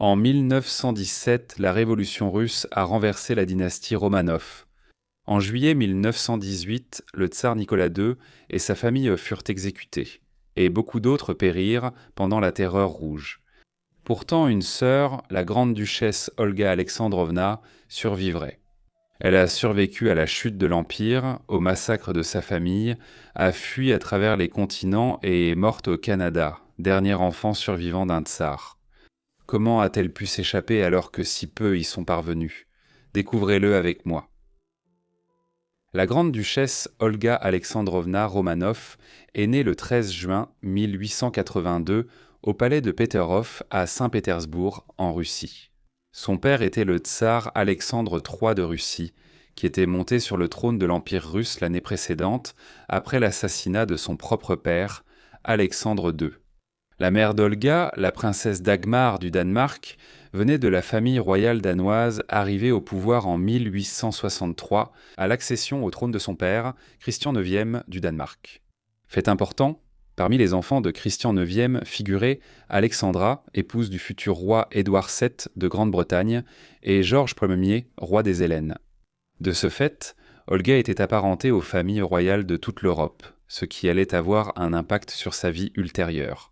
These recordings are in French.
En 1917, la révolution russe a renversé la dynastie Romanov. En juillet 1918, le tsar Nicolas II et sa famille furent exécutés, et beaucoup d'autres périrent pendant la Terreur rouge. Pourtant, une sœur, la grande duchesse Olga Alexandrovna, survivrait. Elle a survécu à la chute de l'Empire, au massacre de sa famille, a fui à travers les continents et est morte au Canada, dernier enfant survivant d'un tsar. Comment a-t-elle pu s'échapper alors que si peu y sont parvenus? Découvrez-le avec moi. La grande duchesse Olga Alexandrovna Romanov est née le 13 juin 1882 au palais de Peterhof à Saint-Pétersbourg, en Russie. Son père était le tsar Alexandre III de Russie, qui était monté sur le trône de l'Empire russe l'année précédente, après l'assassinat de son propre père, Alexandre II. La mère d'Olga, la princesse Dagmar du Danemark, venait de la famille royale danoise arrivée au pouvoir en 1863 à l'accession au trône de son père, Christian IX du Danemark. Fait important, parmi les enfants de Christian IX figuraient Alexandra, épouse du futur roi Édouard VII de Grande-Bretagne, et Georges Ier, roi des Hellènes. De ce fait, Olga était apparentée aux familles royales de toute l'Europe, ce qui allait avoir un impact sur sa vie ultérieure.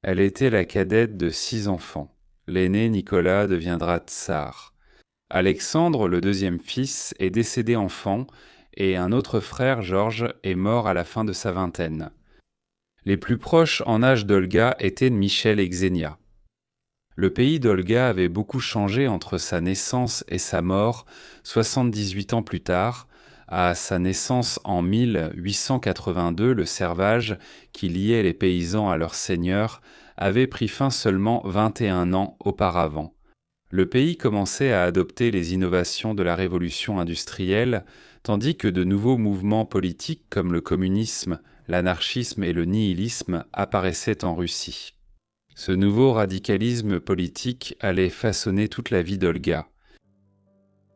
Elle était la cadette de 6 enfants. L'aîné Nicolas deviendra tsar. Alexandre, le deuxième fils, est décédé enfant et un autre frère, Georges, est mort à la fin de sa vingtaine. Les plus proches en âge d'Olga étaient Michel et Xenia. Le pays d'Olga avait beaucoup changé entre sa naissance et sa mort 78 ans plus tard. À sa naissance en 1882, le servage, qui liait les paysans à leurs seigneurs, avait pris fin seulement 21 ans auparavant. Le pays commençait à adopter les innovations de la révolution industrielle, tandis que de nouveaux mouvements politiques comme le communisme, l'anarchisme et le nihilisme apparaissaient en Russie. Ce nouveau radicalisme politique allait façonner toute la vie d'Olga.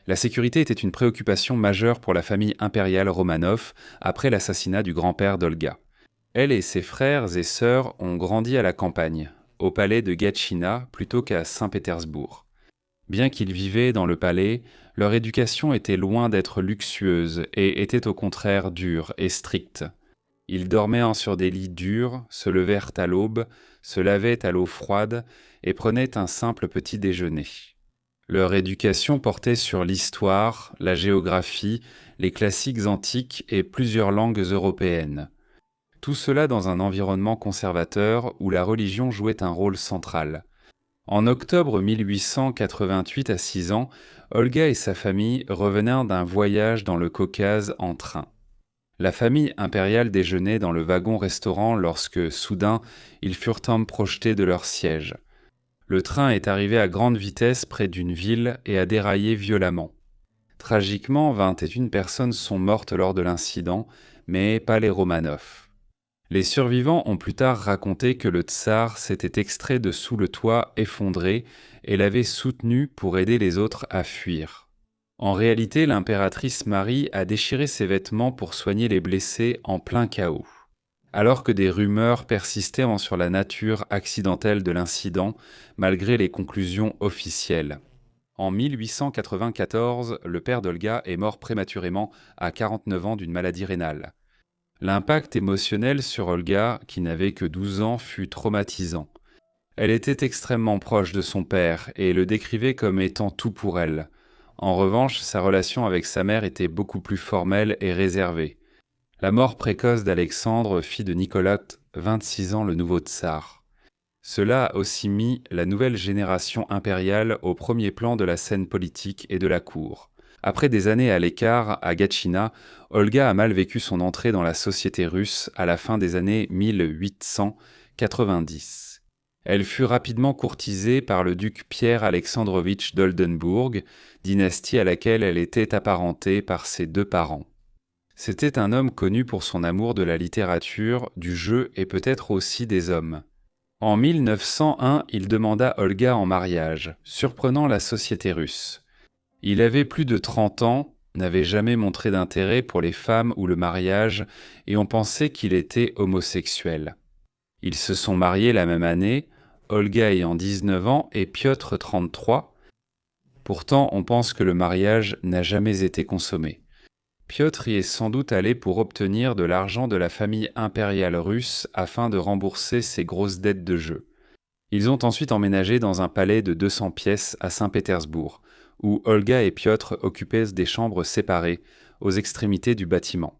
La sécurité était une préoccupation majeure pour la famille impériale Romanov après l'assassinat du grand-père d'Olga. Elle et ses frères et sœurs ont grandi à la campagne, au palais de Gatchina plutôt qu'à Saint-Pétersbourg. Bien qu'ils vivaient dans le palais, leur éducation était loin d'être luxueuse et était au contraire dure et stricte. Ils dormaient sur des lits durs, se levèrent à l'aube, se lavaient à l'eau froide et prenaient un simple petit déjeuner. Leur éducation portait sur l'histoire, la géographie, les classiques antiques et plusieurs langues européennes. Tout cela dans un environnement conservateur où la religion jouait un rôle central. En octobre 1888, à 6 ans, Olga et sa famille revenaient d'un voyage dans le Caucase en train. La famille impériale déjeunait dans le wagon-restaurant lorsque, soudain, ils furent projetés de leur siège. Le train est arrivé à grande vitesse près d'une ville et a déraillé violemment. Tragiquement, 21 personnes sont mortes lors de l'incident, mais pas les Romanov. Les survivants ont plus tard raconté que le tsar s'était extrait de sous le toit effondré et l'avait soutenu pour aider les autres à fuir. En réalité, l'impératrice Marie a déchiré ses vêtements pour soigner les blessés en plein chaos. Alors que des rumeurs persistaient sur la nature accidentelle de l'incident, malgré les conclusions officielles. En 1894, le père d'Olga est mort prématurément à 49 ans d'une maladie rénale. L'impact émotionnel sur Olga, qui n'avait que 12 ans, fut traumatisant. Elle était extrêmement proche de son père et le décrivait comme étant tout pour elle. En revanche, sa relation avec sa mère était beaucoup plus formelle et réservée. La mort précoce d'Alexandre fit de Nicolas, 26 ans, le nouveau tsar. Cela a aussi mis la nouvelle génération impériale au premier plan de la scène politique et de la cour. Après des années à l'écart, à Gatchina, Olga a mal vécu son entrée dans la société russe à la fin des années 1890. Elle fut rapidement courtisée par le duc Pierre Alexandrovitch d'Oldenbourg, dynastie à laquelle elle était apparentée par ses 2 parents. C'était un homme connu pour son amour de la littérature, du jeu et peut-être aussi des hommes. En 1901, il demanda Olga en mariage, surprenant la société russe. Il avait plus de 30 ans, n'avait jamais montré d'intérêt pour les femmes ou le mariage, et on pensait qu'il était homosexuel. Ils se sont mariés la même année, Olga ayant 19 ans et Piotr 33. Pourtant, on pense que le mariage n'a jamais été consommé. Piotr y est sans doute allé pour obtenir de l'argent de la famille impériale russe afin de rembourser ses grosses dettes de jeu. Ils ont ensuite emménagé dans un palais de 200 pièces à Saint-Pétersbourg, où Olga et Piotr occupaient des chambres séparées, aux extrémités du bâtiment.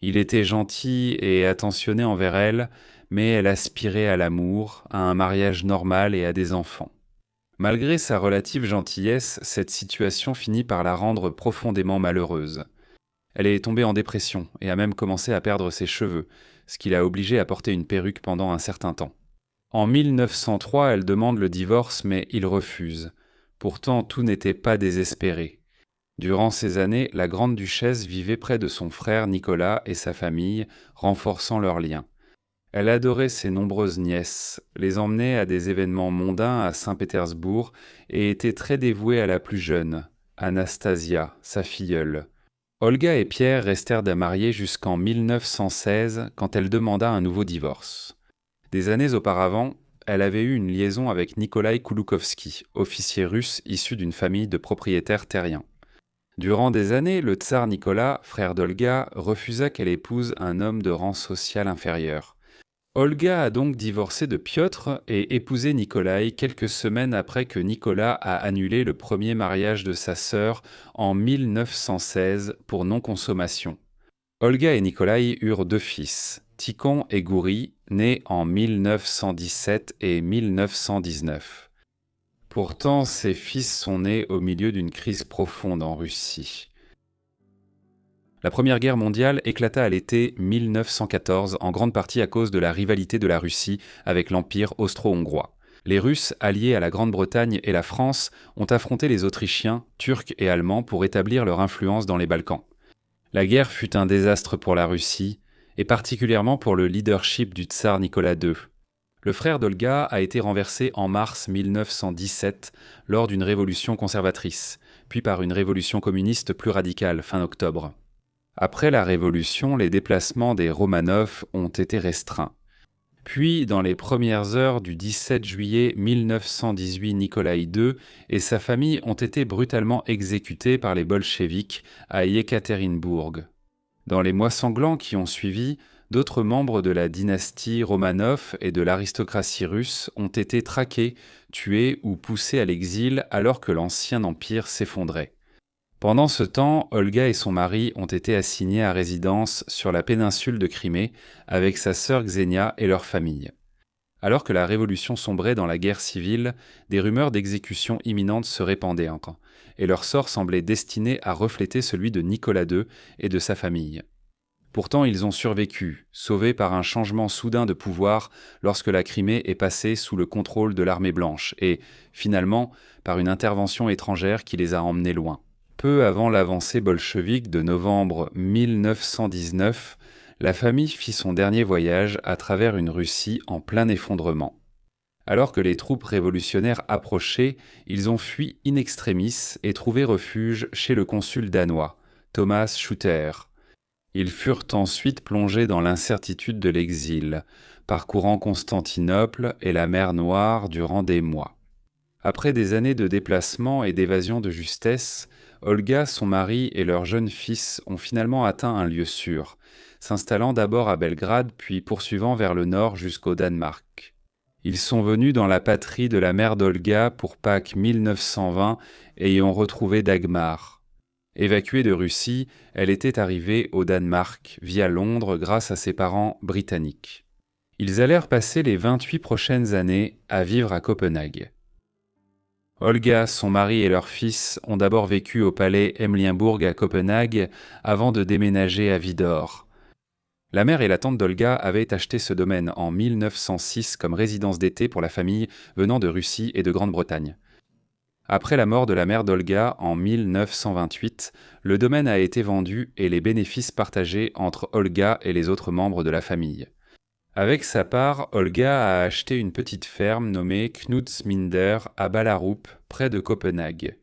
Il était gentil et attentionné envers elle, mais elle aspirait à l'amour, à un mariage normal et à des enfants. Malgré sa relative gentillesse, cette situation finit par la rendre profondément malheureuse. Elle est tombée en dépression et a même commencé à perdre ses cheveux, ce qui l'a obligée à porter une perruque pendant un certain temps. En 1903, elle demande le divorce, mais il refuse. Pourtant, tout n'était pas désespéré. Durant ces années, la grande-duchesse vivait près de son frère Nicolas et sa famille, renforçant leurs liens. Elle adorait ses nombreuses nièces, les emmenait à des événements mondains à Saint-Pétersbourg et était très dévouée à la plus jeune, Anastasia, sa filleule. Olga et Pierre restèrent mariés jusqu'en 1916 quand elle demanda un nouveau divorce. Des années auparavant, elle avait eu une liaison avec Nikolaï Kouloukovski, officier russe issu d'une famille de propriétaires terriens. Durant des années, le tsar Nicolas, frère d'Olga, refusa qu'elle épouse un homme de rang social inférieur. Olga a donc divorcé de Piotr et épousé Nikolaï quelques semaines après que Nicolas a annulé le premier mariage de sa sœur en 1916 pour non-consommation. Olga et Nikolaï eurent 2 fils, Tikhon et Gouri, nés en 1917 et 1919. Pourtant, ces fils sont nés au milieu d'une crise profonde en Russie. La Première Guerre mondiale éclata à l'été 1914, en grande partie à cause de la rivalité de la Russie avec l'Empire austro-hongrois. Les Russes, alliés à la Grande-Bretagne et la France, ont affronté les Autrichiens, Turcs et Allemands pour établir leur influence dans les Balkans. La guerre fut un désastre pour la Russie, et particulièrement pour le leadership du tsar Nicolas II. Le frère d'Olga a été renversé en mars 1917 lors d'une révolution conservatrice, puis par une révolution communiste plus radicale fin octobre. Après la Révolution, les déplacements des Romanov ont été restreints. Puis, dans les premières heures du 17 juillet 1918, Nikolaï II et sa famille ont été brutalement exécutés par les bolcheviks à Yekaterinbourg. Dans les mois sanglants qui ont suivi, d'autres membres de la dynastie Romanov et de l'aristocratie russe ont été traqués, tués ou poussés à l'exil alors que l'ancien empire s'effondrait. Pendant ce temps, Olga et son mari ont été assignés à résidence sur la péninsule de Crimée avec sa sœur Xenia et leur famille. Alors que la révolution sombrait dans la guerre civile, des rumeurs d'exécution imminente se répandaient encore, et leur sort semblait destiné à refléter celui de Nicolas II et de sa famille. Pourtant, ils ont survécu, sauvés par un changement soudain de pouvoir lorsque la Crimée est passée sous le contrôle de l'armée blanche et, finalement, par une intervention étrangère qui les a emmenés loin. Peu avant l'avancée bolchevique de novembre 1919, la famille fit son dernier voyage à travers une Russie en plein effondrement. Alors que les troupes révolutionnaires approchaient, ils ont fui in extremis et trouvé refuge chez le consul danois, Thomas Schutter. Ils furent ensuite plongés dans l'incertitude de l'exil, parcourant Constantinople et la mer Noire durant des mois. Après des années de déplacement et d'évasion de justesse, Olga, son mari et leur jeune fils ont finalement atteint un lieu sûr, s'installant d'abord à Belgrade puis poursuivant vers le nord jusqu'au Danemark. Ils sont venus dans la patrie de la mère d'Olga pour Pâques 1920 et y ont retrouvé Dagmar. Évacuée de Russie, elle était arrivée au Danemark via Londres grâce à ses parents britanniques. Ils allèrent passer les 28 prochaines années à vivre à Copenhague. Olga, son mari et leur fils ont d'abord vécu au palais Emlienbourg à Copenhague avant de déménager à Vidor. La mère et la tante d'Olga avaient acheté ce domaine en 1906 comme résidence d'été pour la famille venant de Russie et de Grande-Bretagne. Après la mort de la mère d'Olga en 1928, le domaine a été vendu et les bénéfices partagés entre Olga et les autres membres de la famille. Avec sa part, Olga a acheté une petite ferme nommée Knutsminder à Ballerup, près de Copenhague.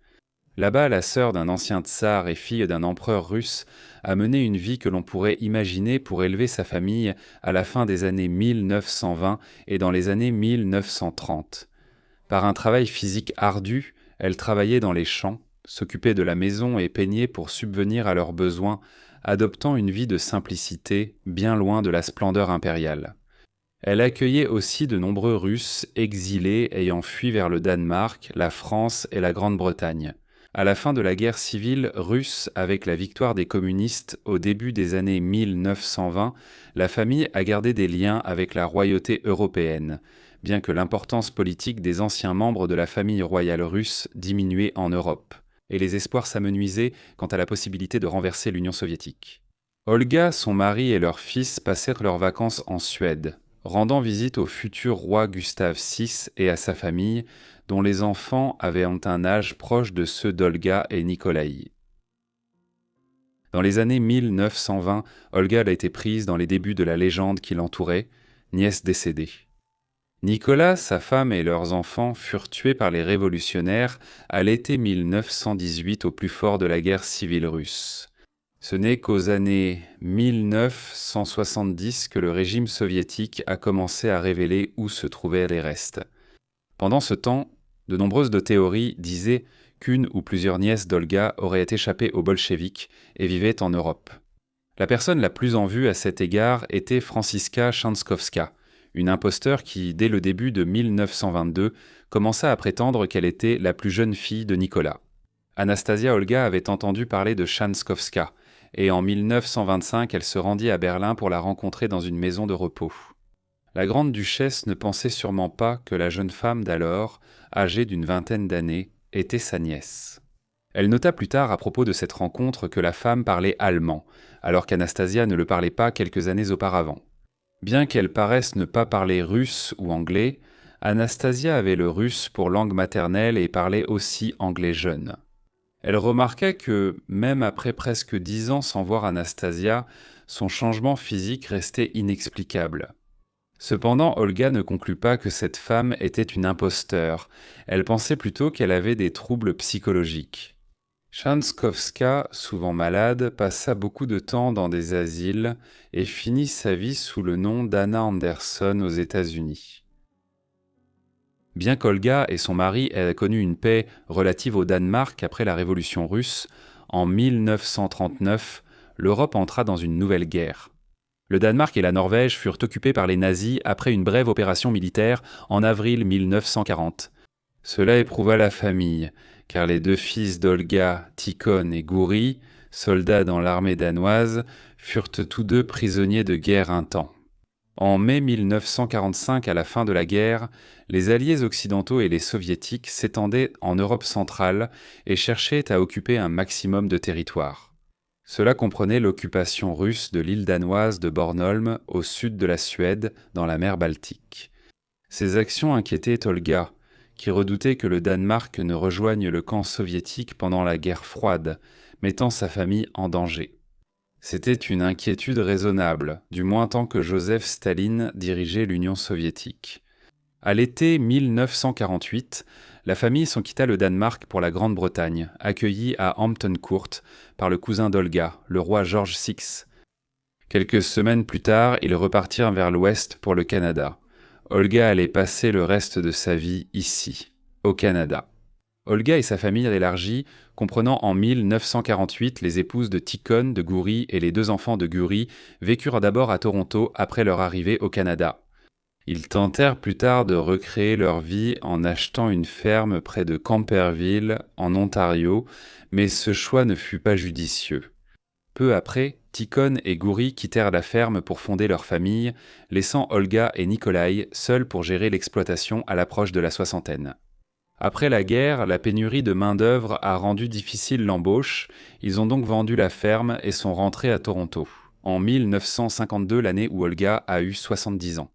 Là-bas, la sœur d'un ancien tsar et fille d'un empereur russe a mené une vie que l'on pourrait imaginer pour élever sa famille à la fin des années 1920 et dans les années 1930. Par un travail physique ardu, elle travaillait dans les champs, s'occupait de la maison et peignait pour subvenir à leurs besoins, adoptant une vie de simplicité, bien loin de la splendeur impériale. Elle accueillait aussi de nombreux Russes exilés ayant fui vers le Danemark, la France et la Grande-Bretagne. À la fin de la guerre civile russe, avec la victoire des communistes au début des années 1920, la famille a gardé des liens avec la royauté européenne, bien que l'importance politique des anciens membres de la famille royale russe diminuait en Europe, et les espoirs s'amenuisaient quant à la possibilité de renverser l'Union soviétique. Olga, son mari et leur fils passèrent leurs vacances en Suède, rendant visite au futur roi Gustave VI et à sa famille, dont les enfants avaient un âge proche de ceux d'Olga et Nikolaï. Dans les années 1920, Olga a été prise dans les débuts de la légende qui l'entourait, nièce décédée. Nicolas, sa femme et leurs enfants furent tués par les révolutionnaires à l'été 1918 au plus fort de la guerre civile russe. Ce n'est qu'aux années 1970 que le régime soviétique a commencé à révéler où se trouvaient les restes. Pendant ce temps, de nombreuses théories disaient qu'une ou plusieurs nièces d'Olga auraient échappé aux bolcheviks et vivaient en Europe. La personne la plus en vue à cet égard était Franziska Chanskowska, une imposteur qui, dès le début de 1922, commença à prétendre qu'elle était la plus jeune fille de Nicolas. Anastasia Olga avait entendu parler de Chanskowska, et en 1925, elle se rendit à Berlin pour la rencontrer dans une maison de repos. La grande duchesse ne pensait sûrement pas que la jeune femme d'alors, âgée d'une vingtaine d'années, était sa nièce. Elle nota plus tard à propos de cette rencontre que la femme parlait allemand, alors qu'Anastasia ne le parlait pas quelques années auparavant. Bien qu'elle paraisse ne pas parler russe ou anglais, Anastasia avait le russe pour langue maternelle et parlait aussi anglais jeune. Elle remarqua que, même après presque 10 ans sans voir Anastasia, son changement physique restait inexplicable. Cependant, Olga ne conclut pas que cette femme était une imposteur, elle pensait plutôt qu'elle avait des troubles psychologiques. Chanskowska, souvent malade, passa beaucoup de temps dans des asiles et finit sa vie sous le nom d'Anna Anderson aux États-Unis. Bien qu'Olga et son mari aient connu une paix relative au Danemark après la Révolution russe, en 1939, l'Europe entra dans une nouvelle guerre. Le Danemark et la Norvège furent occupés par les nazis après une brève opération militaire en avril 1940. Cela éprouva la famille, car les deux fils d'Olga, Tikhon et Gouri, soldats dans l'armée danoise, furent tous deux prisonniers de guerre un temps. En mai 1945, à la fin de la guerre, les alliés occidentaux et les soviétiques s'étendaient en Europe centrale et cherchaient à occuper un maximum de territoire. Cela comprenait l'occupation russe de l'île danoise de Bornholm au sud de la Suède, dans la mer Baltique. Ces actions inquiétaient Olga, qui redoutait que le Danemark ne rejoigne le camp soviétique pendant la guerre froide, mettant sa famille en danger. C'était une inquiétude raisonnable, du moins tant que Joseph Staline dirigeait l'Union soviétique. À l'été 1948, la famille s'en quitta le Danemark pour la Grande-Bretagne, accueillie à Hampton Court par le cousin d'Olga, le roi George VI. Quelques semaines plus tard, ils repartirent vers l'ouest pour le Canada. Olga allait passer le reste de sa vie ici, au Canada. Olga et sa famille élargie, comprenant en 1948 les épouses de Tikhon, de Gouri et les deux enfants de Gouri, vécurent d'abord à Toronto après leur arrivée au Canada. Ils tentèrent plus tard de recréer leur vie en achetant une ferme près de Camperville, en Ontario, mais ce choix ne fut pas judicieux. Peu après, Tikhon et Gouri quittèrent la ferme pour fonder leur famille, laissant Olga et Nikolaï seuls pour gérer l'exploitation à l'approche de la soixantaine. Après la guerre, la pénurie de main-d'œuvre a rendu difficile l'embauche, ils ont donc vendu la ferme et sont rentrés à Toronto, en 1952, l'année où Olga a eu 70 ans.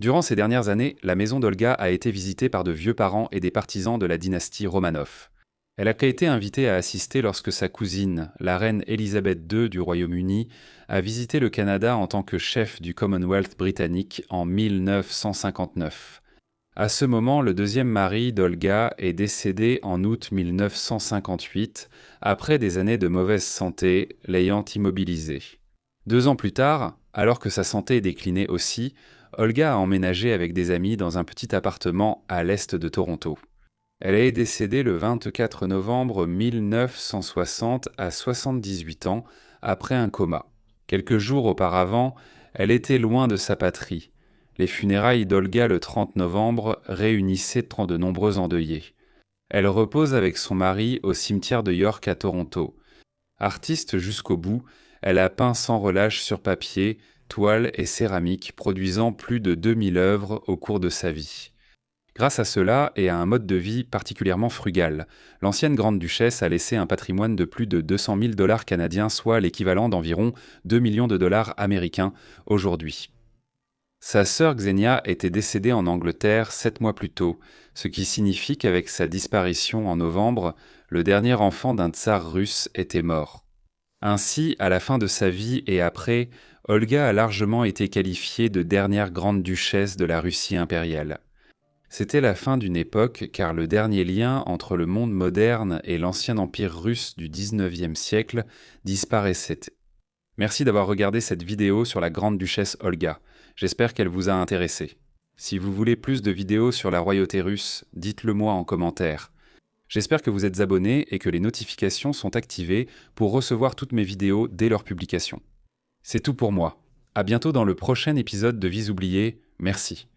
Durant ces dernières années, la maison d'Olga a été visitée par de vieux parents et des partisans de la dynastie Romanov. Elle a été invitée à assister lorsque sa cousine, la reine Élisabeth II du Royaume-Uni, a visité le Canada en tant que chef du Commonwealth britannique en 1959. À ce moment, le deuxième mari d'Olga est décédé en août 1958, après des années de mauvaise santé l'ayant immobilisé. 2 ans plus tard, alors que sa santé déclinait aussi, Olga a emménagé avec des amis dans un petit appartement à l'est de Toronto. Elle est décédée le 24 novembre 1960 à 78 ans après un coma. Quelques jours auparavant, elle était loin de sa patrie. Les funérailles d'Olga le 30 novembre réunissaient de nombreux endeuillés. Elle repose avec son mari au cimetière de York à Toronto. Artiste jusqu'au bout, elle a peint sans relâche sur papier, toile et céramique, produisant plus de 2000 œuvres au cours de sa vie. Grâce à cela et à un mode de vie particulièrement frugal, l'ancienne grande-duchesse a laissé un patrimoine de plus de 200 000 dollars canadiens, soit l'équivalent d'environ 2 millions de dollars américains aujourd'hui. Sa sœur Xenia était décédée en Angleterre 7 mois plus tôt, ce qui signifie qu'avec sa disparition en novembre, le dernier enfant d'un tsar russe était mort. Ainsi, à la fin de sa vie et après, Olga a largement été qualifiée de dernière grande duchesse de la Russie impériale. C'était la fin d'une époque car le dernier lien entre le monde moderne et l'ancien empire russe du XIXe siècle disparaissait. Merci d'avoir regardé cette vidéo sur la grande duchesse Olga. J'espère qu'elle vous a intéressé. Si vous voulez plus de vidéos sur la royauté russe, dites-le moi en commentaire. J'espère que vous êtes abonnés et que les notifications sont activées pour recevoir toutes mes vidéos dès leur publication. C'est tout pour moi. À bientôt dans le prochain épisode de Vies oubliées. Merci.